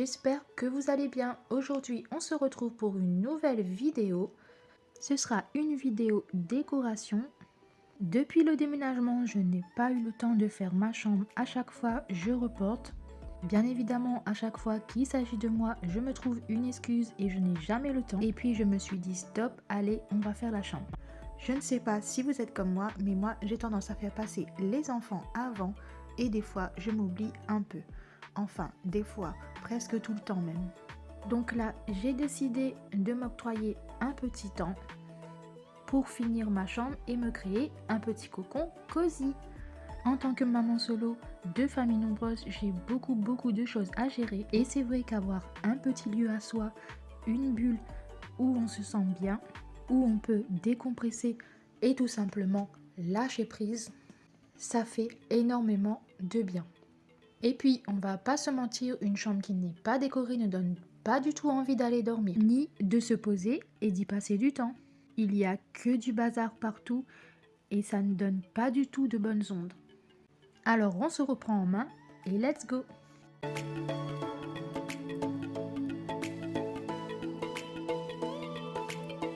j'espère que vous allez bien. Aujourd'hui, on se retrouve pour une nouvelle vidéo. Ce sera une vidéo décoration. Depuis le déménagement, je n'ai pas eu le temps de faire ma chambre. À chaque fois, je reporte. Bien évidemment, à chaque fois qu'il s'agit de moi, je me trouve une excuse et je n'ai jamais le temps. Et puis, je me suis dit stop, allez, on va faire la chambre. Je ne sais pas si vous êtes comme moi, mais moi, j'ai tendance à faire passer les enfants avant et des fois, je m'oublie un peu. Enfin, des fois, presque tout le temps même. Donc là, j'ai décidé de m'octroyer un petit temps pour finir ma chambre et me créer un petit cocon cosy. En tant que maman solo de famille nombreuse, j'ai beaucoup de choses à gérer. Et c'est vrai qu'avoir un petit lieu à soi, une bulle où on se sent bien, où on peut décompresser et tout simplement lâcher prise, ça fait énormément de bien. Et puis, on va pas se mentir, une chambre qui n'est pas décorée ne donne pas du tout envie d'aller dormir, ni de se poser et d'y passer du temps. Il y a que du bazar partout et ça ne donne pas du tout de bonnes ondes. Alors, on se reprend en main et let's go!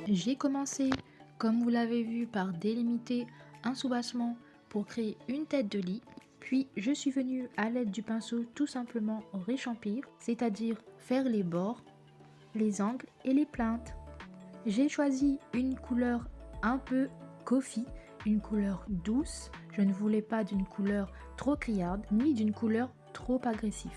J'ai commencé, comme vous l'avez vu, par délimiter un soubassement pour créer une tête de lit. Puis je suis venue à l'aide du pinceau tout simplement réchampir, c'est-à-dire faire les bords, les angles et les plinthes. J'ai choisi une couleur un peu coffee, une couleur douce. Je ne voulais pas d'une couleur trop criarde ni d'une couleur trop agressive.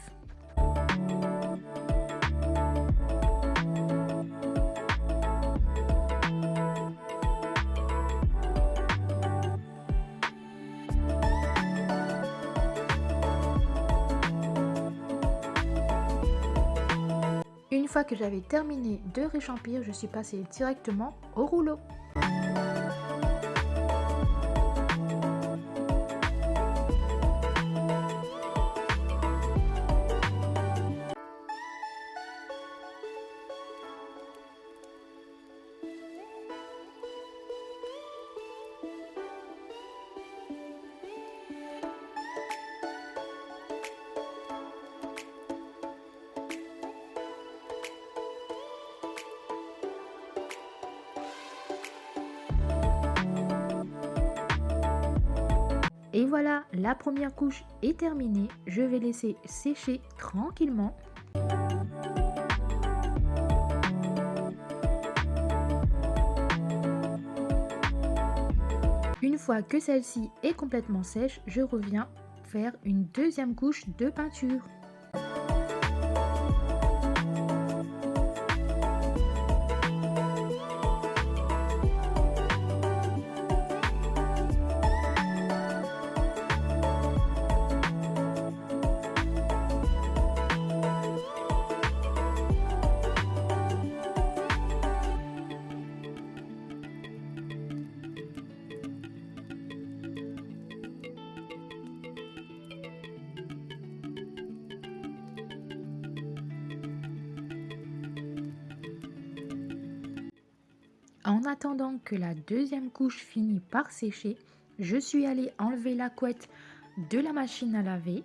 Une fois que j'avais terminé de réchampir, je suis passée directement au rouleau. Et voilà, la première couche est terminée. Je vais laisser sécher tranquillement. Une fois que celle-ci est complètement sèche, je reviens faire une deuxième couche de peinture. En attendant que la deuxième couche finisse par sécher, je suis allée enlever la couette de la machine à laver.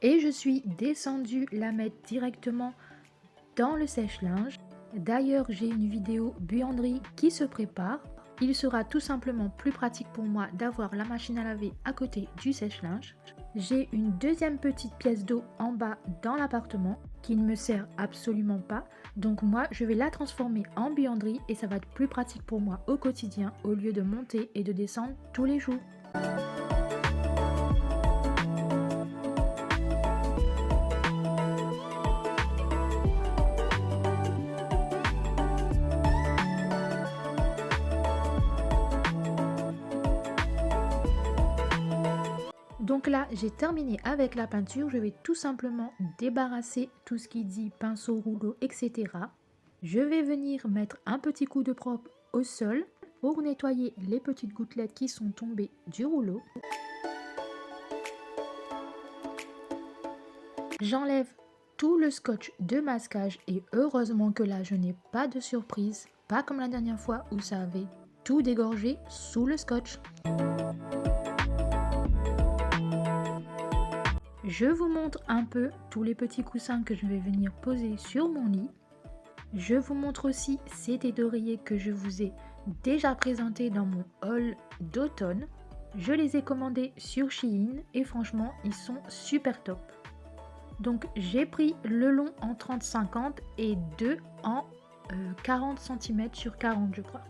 Et je suis descendue la mettre directement dans le sèche-linge. D'ailleurs, j'ai une vidéo buanderie qui se prépare. Il sera tout simplement plus pratique pour moi d'avoir la machine à laver à côté du sèche-linge. J'ai une deuxième petite pièce d'eau en bas dans l'appartement qui ne me sert absolument pas. Donc moi, je vais la transformer en buanderie et ça va être plus pratique pour moi au quotidien au lieu de monter et de descendre tous les jours. Donc là, j'ai terminé avec la peinture. Je vais tout simplement débarrasser tout ce qui dit pinceau, rouleau, etc. Je vais venir mettre un petit coup de propre au sol pour nettoyer les petites gouttelettes qui sont tombées du rouleau. J'enlève tout le scotch de masquage et heureusement que là je n'ai pas de surprise, pas comme la dernière fois où ça avait tout dégorgé sous le scotch. Je vous montre un peu tous les petits coussins que je vais venir poser sur mon lit. Je vous montre aussi ces têtes d'oreiller que je vous ai déjà présentés dans mon haul d'automne. Je les ai commandés sur Shein et franchement ils sont super top. Donc j'ai pris le long en 30-50 et deux en 40 cm sur 40 je crois.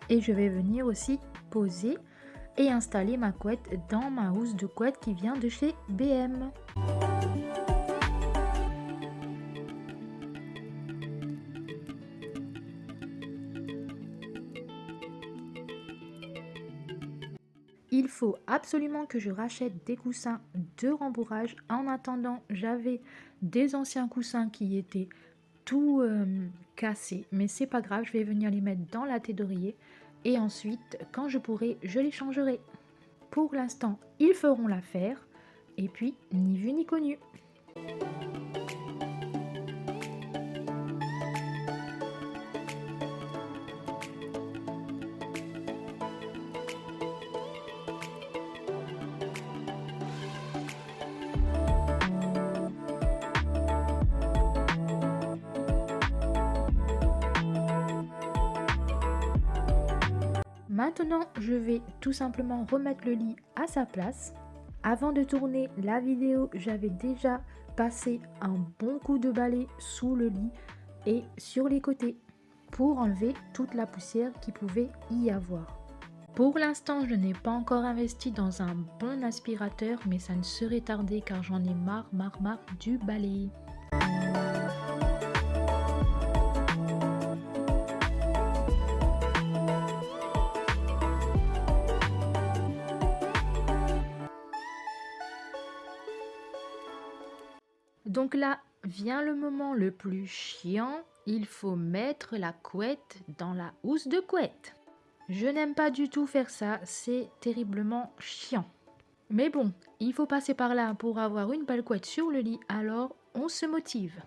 Et je vais venir aussi poser et installer ma couette dans ma housse de couette qui vient de chez BM. Il faut absolument que je rachète des coussins de rembourrage. En attendant, j'avais des anciens coussins qui étaient tout cassés, mais c'est pas grave, je vais venir les mettre dans la tête d'oreiller et ensuite, quand je pourrai, je les changerai. Pour l'instant, ils feront l'affaire et puis ni vu ni connu. Maintenant, je vais tout simplement remettre le lit à sa place. Avant de tourner la vidéo, j'avais déjà passé un bon coup de balai sous le lit et sur les côtés pour enlever toute la poussière qu'il pouvait y avoir. Pour l'instant, je n'ai pas encore investi dans un bon aspirateur, mais ça ne serait tardé car j'en ai marre du balai. Donc là vient le moment le plus chiant, il faut mettre la couette dans la housse de couette. Je n'aime pas du tout faire ça, c'est terriblement chiant. Mais bon, il faut passer par là pour avoir une belle couette sur le lit, alors on se motive.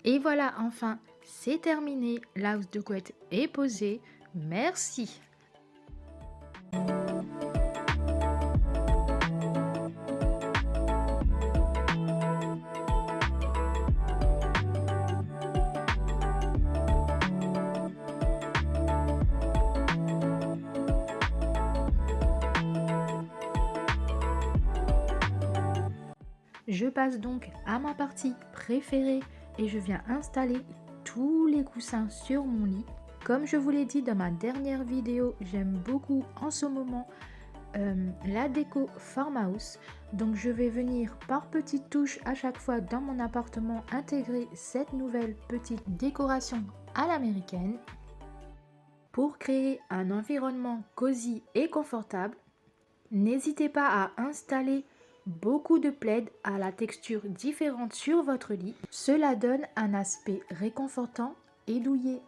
Et voilà, enfin, c'est terminé. La housse de couette est posée. Merci. Je passe donc à ma partie préférée et je viens installer tous les coussins sur mon lit. Comme je vous l'ai dit dans ma dernière vidéo, j'aime beaucoup en ce moment la déco farmhouse. Donc je vais venir par petites touches à chaque fois dans mon appartement intégrer cette nouvelle petite décoration à l'américaine pour créer un environnement cosy et confortable. N'hésitez pas à installer beaucoup de plaids à la texture différente sur votre lit. Cela donne un aspect réconfortant et douillet.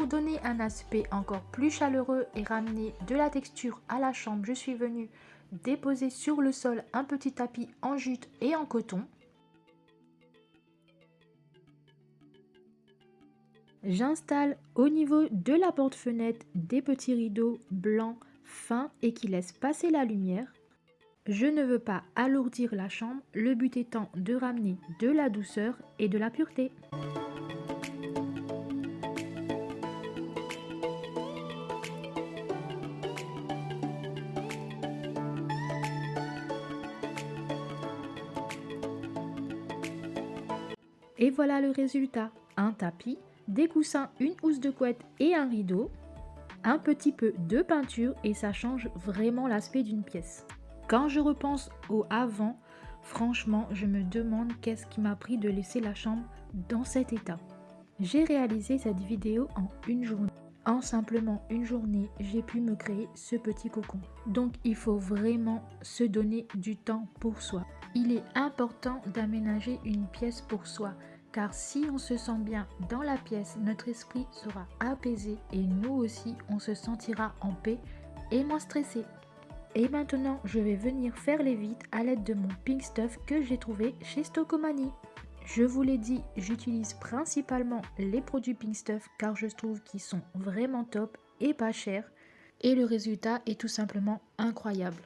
Pour donner un aspect encore plus chaleureux et ramener de la texture à la chambre, je suis venue déposer sur le sol un petit tapis en jute et en coton. J'installe au niveau de la porte-fenêtre des petits rideaux blancs fins et qui laissent passer la lumière. Je ne veux pas alourdir la chambre, le but étant de ramener de la douceur et de la pureté. Et voilà le résultat, un tapis, des coussins, une housse de couette et un rideau, un petit peu de peinture et ça change vraiment l'aspect d'une pièce. Quand je repense au avant, franchement, je me demande qu'est-ce qui m'a pris de laisser la chambre dans cet état. J'ai réalisé cette vidéo en une journée. En simplement une journée, j'ai pu me créer ce petit cocon. Donc il faut vraiment se donner du temps pour soi. Il est important d'aménager une pièce pour soi, car si on se sent bien dans la pièce, notre esprit sera apaisé et nous aussi, on se sentira en paix et moins stressé. Et maintenant, je vais venir faire les vides à l'aide de mon Pink Stuff que j'ai trouvé chez Stocomanie. Je vous l'ai dit, j'utilise principalement les produits Pink Stuff car je trouve qu'ils sont vraiment top et pas chers. Et le résultat est tout simplement incroyable.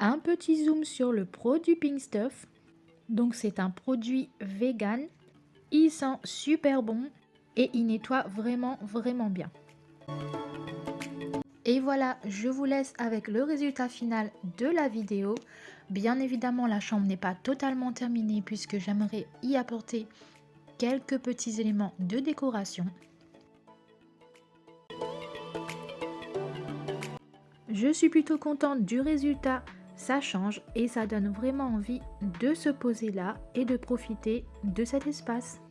Un petit zoom sur le produit Pink Stuff. Donc c'est un produit vegan. Il sent super bon et il nettoie vraiment bien. Et voilà, je vous laisse avec le résultat final de la vidéo. Bien évidemment, la chambre n'est pas totalement terminée puisque j'aimerais y apporter quelques petits éléments de décoration. Je suis plutôt contente du résultat. Ça change et ça donne vraiment envie de se poser là et de profiter de cet espace.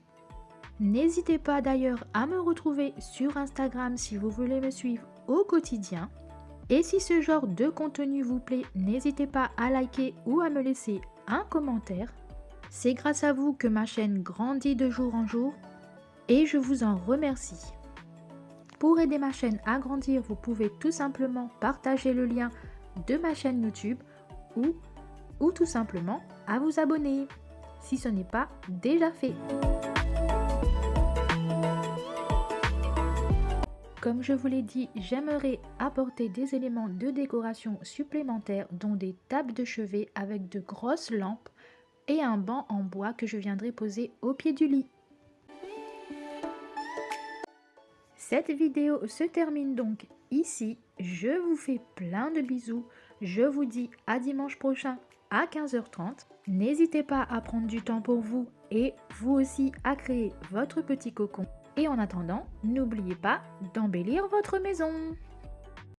N'hésitez pas d'ailleurs à me retrouver sur Instagram si vous voulez me suivre au quotidien. Et si ce genre de contenu vous plaît, n'hésitez pas à liker ou à me laisser un commentaire. C'est grâce à vous que ma chaîne grandit de jour en jour et je vous en remercie. Pour aider ma chaîne à grandir, vous pouvez tout simplement partager le lien de ma chaîne YouTube ou tout simplement à vous abonner si ce n'est pas déjà fait. Comme je vous l'ai dit, j'aimerais apporter des éléments de décoration supplémentaires dont des tables de chevet avec de grosses lampes et un banc en bois que je viendrai poser au pied du lit. Cette vidéo se termine donc ici. Je vous fais plein de bisous. Je vous dis à dimanche prochain à 15h30. N'hésitez pas à prendre du temps pour vous et vous aussi à créer votre petit cocon. Et en attendant, n'oubliez pas d'embellir votre maison.